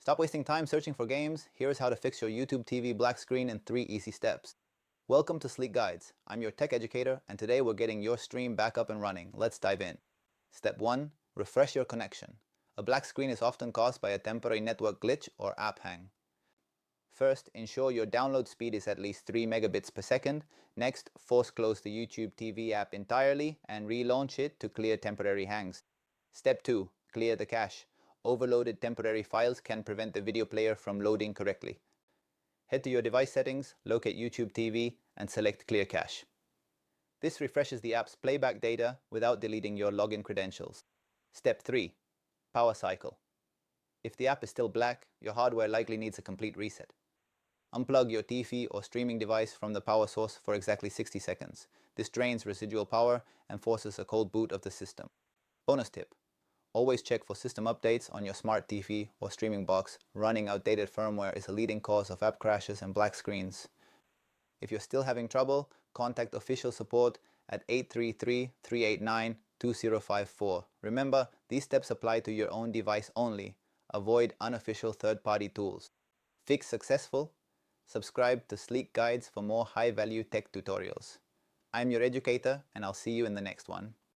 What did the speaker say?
Stop wasting time searching for games. Here's how to fix your YouTube TV black screen in 3 easy steps. Welcome to Sleek Guides. I'm your tech educator, and today we're getting your stream back up and running. Let's dive in. Step 1. Refresh your connection. A black screen is often caused by a temporary network glitch or app hang. First, ensure your download speed is at least 3 megabits per second. Next, force close the YouTube TV app entirely and relaunch it to clear temporary hangs. Step 2. Clear the cache. Overloaded temporary files can prevent the video player from loading correctly. Head to your device settings, locate YouTube TV, and select Clear Cache. This refreshes the app's playback data without deleting your login credentials. Step 3. Power cycle. If the app is still black, your hardware likely needs a complete reset. Unplug your TV or streaming device from the power source for exactly 60 seconds. This drains residual power and forces a cold boot of the system. Bonus tip. Always check for system updates on your smart TV or streaming box. Running outdated firmware is a leading cause of app crashes and black screens. If you're still having trouble, contact official support at 833-389-2054. Remember, these steps apply to your own device only. Avoid unofficial third-party tools. Fix successful? Subscribe to Sleek Guides for more high-value tech tutorials. I'm your educator, and I'll see you in the next one.